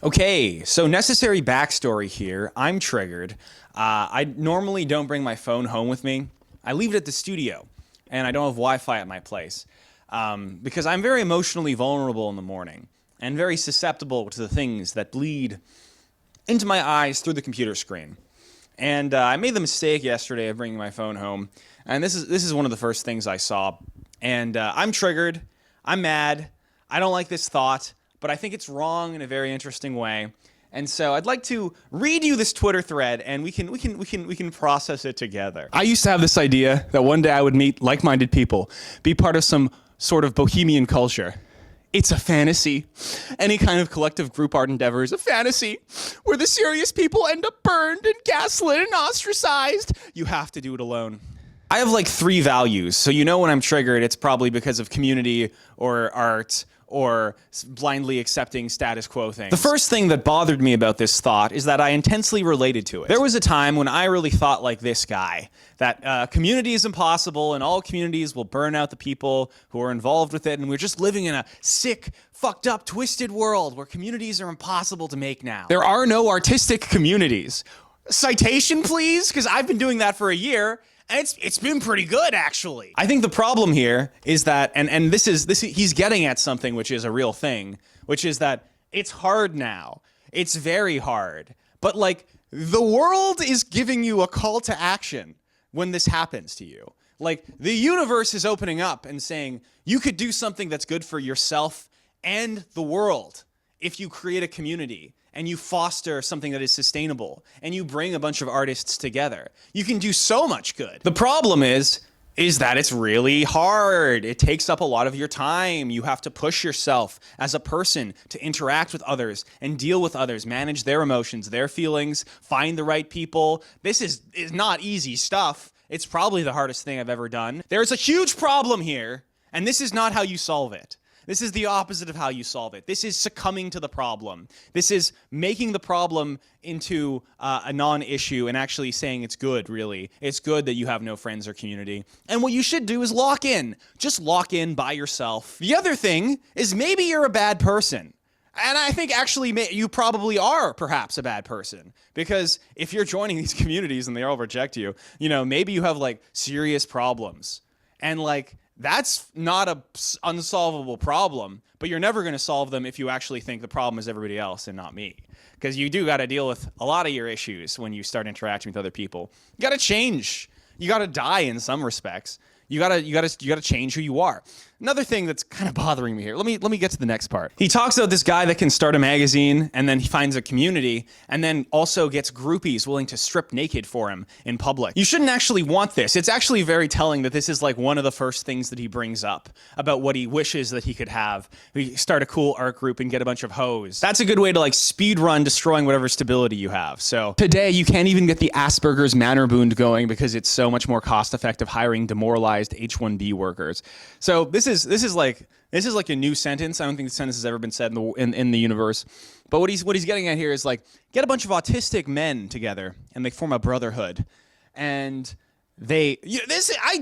Okay, so necessary backstory here. I'm triggered. I normally don't bring my phone home with me. I leave it at the studio, and I don't have Wi-Fi at my place because I'm very emotionally vulnerable in the morning and very susceptible to the things that bleed into my eyes through the computer screen. And I made the mistake yesterday of bringing my phone home, and this is one of the first things I saw. And I'm triggered. I'm mad. I don't like this thought, but I think it's wrong in a very interesting way. And so I'd like to read you this Twitter thread, and we can process it together. I used to have this idea that one day I would meet like-minded people, be part of some sort of bohemian culture. It's a fantasy. Any kind of collective group art endeavor is a fantasy where the serious people end up burned and gaslit and ostracized. You have to do it alone. I have like 3 values, so you know when I'm triggered, it's probably because of community or art or blindly accepting status quo things. The first thing that bothered me about this thought is that I intensely related to it. There was a time when I really thought like this guy, that community is impossible and all communities will burn out the people who are involved with it, and we're just living in a sick, fucked up, twisted world where communities are impossible to make now. There are no artistic communities. Citation, please, because I've been doing that for a year. And it's been pretty good, actually. I think the problem here is that, and this he's getting at something which is a real thing, which is that it's hard now. It's very hard. But like, the world is giving you a call to action when this happens to you. Like, the universe is opening up and saying, you could do something that's good for yourself and the world if you create a community and you foster something that is sustainable, and you bring a bunch of artists together. You can do so much good. The problem is that it's really hard. It takes up a lot of your time. You have to push yourself as a person to interact with others and deal with others, manage their emotions, their feelings, find the right people. This is not easy stuff. It's probably the hardest thing I've ever done. There's a huge problem here, and this is not how you solve it. This is the opposite of how you solve it. This is succumbing to the problem. This is making the problem into a non-issue and actually saying it's good, really. It's good that you have no friends or community. And what you should do is lock in. Just lock in by yourself. The other thing is maybe you're a bad person. And I think actually you probably are perhaps a bad person, because if you're joining these communities and they all reject you, maybe you have like serious problems. And like, that's not a unsolvable problem, but you're never going to solve them if you actually think the problem is everybody else and not me. Because you do got to deal with a lot of your issues when you start interacting with other people. You got to change. You got to die in some respects. You gotta change who you are. Another thing that's kind of bothering me here. Let me get to the next part. He talks about this guy that can start a magazine, and then he finds a community, and then also gets groupies willing to strip naked for him in public. You shouldn't actually want this. It's actually very telling that this is like one of the first things that he brings up about what he wishes that he could have. He start a cool art group and get a bunch of hoes. That's a good way to like speed run destroying whatever stability you have. So today you can't even get the Asperger's Mannerbund going because it's so much more cost effective hiring demoralized H-1B workers. So this is like a new sentence. I don't think the sentence has ever been said in the universe. But what he's getting at here is like, get a bunch of autistic men together and they form a brotherhood. And I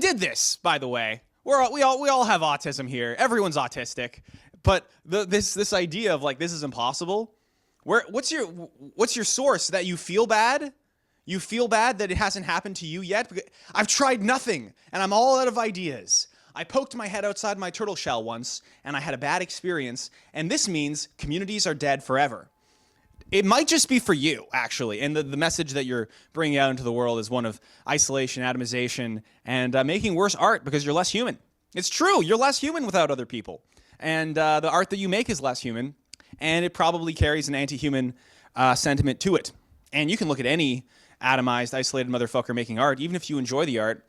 did this, by the way. We all have autism here. Everyone's autistic. But this idea of like, this is impossible. What's your source that you feel bad? You feel bad that it hasn't happened to you yet? I've tried nothing, and I'm all out of ideas. I poked my head outside my turtle shell once, and I had a bad experience, and this means communities are dead forever. It might just be for you, actually, and the message that you're bringing out into the world is one of isolation, atomization, and making worse art because you're less human. It's true, you're less human without other people, and the art that you make is less human, and it probably carries an anti-human sentiment to it. And you can look at any atomized, isolated motherfucker making art, even if you enjoy the art.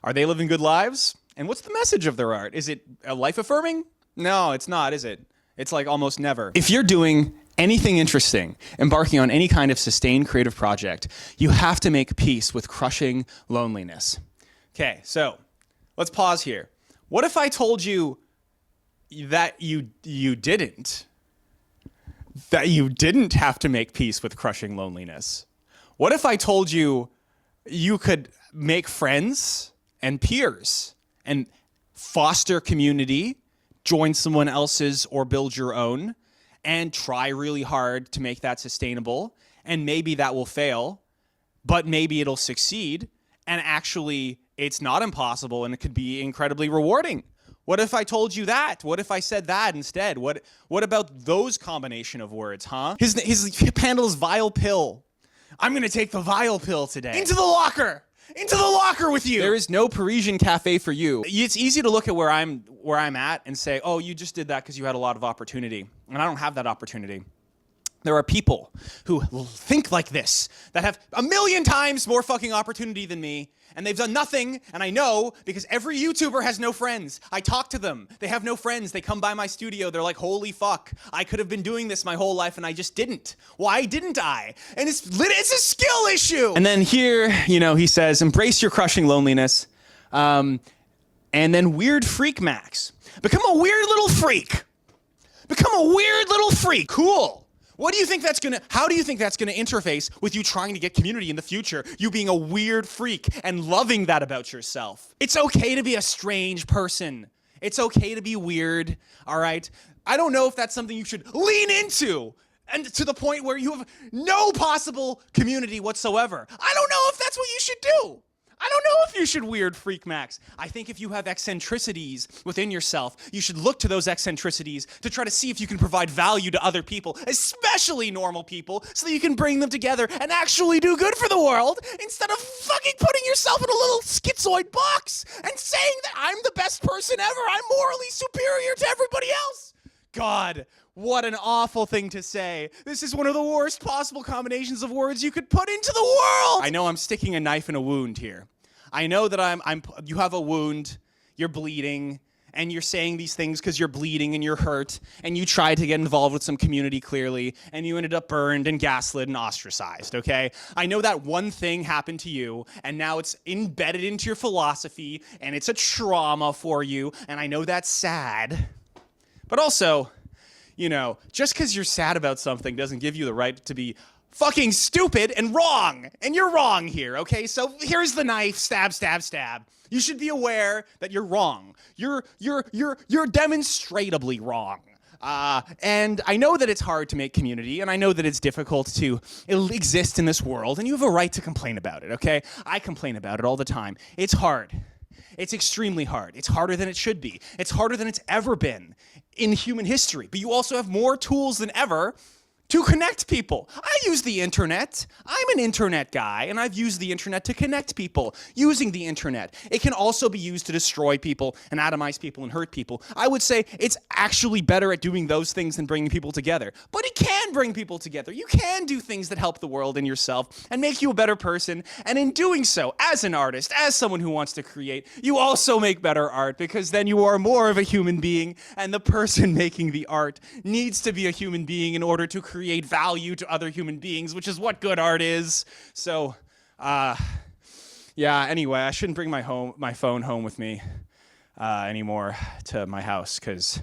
Are they living good lives? And what's the message of their art? Is it life-affirming? No, it's not, is it? It's like almost never. If you're doing anything interesting, embarking on any kind of sustained creative project, you have to make peace with crushing loneliness. Okay, so let's pause here. What if I told you that you didn't have to make peace with crushing loneliness? What if I told you you could make friends and peers and foster community, join someone else's or build your own, and try really hard to make that sustainable. And maybe that will fail, but maybe it'll succeed. And actually, it's not impossible and it could be incredibly rewarding. What if I told you that? What if I said that instead? What about those combination of words, huh? His handle is Vile Pill. I'm going to take the Vile Pill today. Into the locker! Into the locker with you! There is no Parisian cafe for you. It's easy to look at where I'm at and say, oh, you just did that because you had a lot of opportunity. And I don't have that opportunity. There are people who think like this, that have a million times more fucking opportunity than me, and they've done nothing, and I know because every YouTuber has no friends. I talk to them. They have no friends. They come by my studio. They're like, holy fuck, I could have been doing this my whole life, and I just didn't. Why didn't I? And it's a skill issue. And then here, he says, embrace your crushing loneliness. And then weird freak Max. Become a weird little freak. Become a weird little freak. Cool. How do you think that's gonna interface with you trying to get community in the future? You being a weird freak and loving that about yourself. It's okay to be a strange person. It's okay to be weird, all right? I don't know if that's something you should lean into and to the point where you have no possible community whatsoever. I don't know if that's what you should do. I don't know if you should weird freak Max. I think if you have eccentricities within yourself, you should look to those eccentricities to try to see if you can provide value to other people, especially normal people, so that you can bring them together and actually do good for the world instead of fucking putting yourself in a little schizoid box and saying that I'm the best person ever, I'm morally superior to everybody else. God, what an awful thing to say. This is one of the worst possible combinations of words you could put into the world. I know I'm sticking a knife in a wound here. I know that you have a wound, you're bleeding, and you're saying these things because you're bleeding and you're hurt, and you tried to get involved with some community clearly, and you ended up burned and gaslit and ostracized, okay? I know that one thing happened to you, and now it's embedded into your philosophy, and it's a trauma for you, and I know that's sad. But also, just because you're sad about something doesn't give you the right to be fucking stupid and wrong. And you're wrong here, okay? So here's the knife, stab, stab, stab. You should be aware that you're wrong. You're demonstrably wrong. And I know that it's hard to make community, and I know that it's difficult to exist in this world, and you have a right to complain about it, okay? I complain about it all the time. It's hard. It's extremely hard. It's harder than it should be. It's harder than it's ever been in human history. But you also have more tools than ever to connect people. I use the internet. I'm an internet guy, and I've used the internet to connect people using the internet. It can also be used to destroy people and atomize people and hurt people. I would say it's actually better at doing those things than bringing people together. But it can bring people together. You can do things that help the world and yourself and make you a better person. And in doing so, as an artist, as someone who wants to create, you also make better art because then you are more of a human being, and the person making the art needs to be a human being in order to create value to other human beings, which is what good art is. So, yeah, anyway, I shouldn't bring my phone home with me anymore to my house because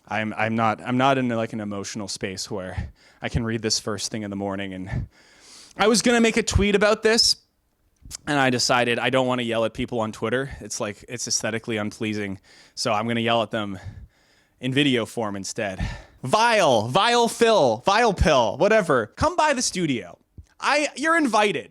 I'm not in like an emotional space where I can read this first thing in the morning. And I was gonna make a tweet about this, and I decided I don't want to yell at people on Twitter. It's aesthetically unpleasing, so I'm gonna yell at them in video form instead. Vile Pill, whatever. Come by the studio. You're invited.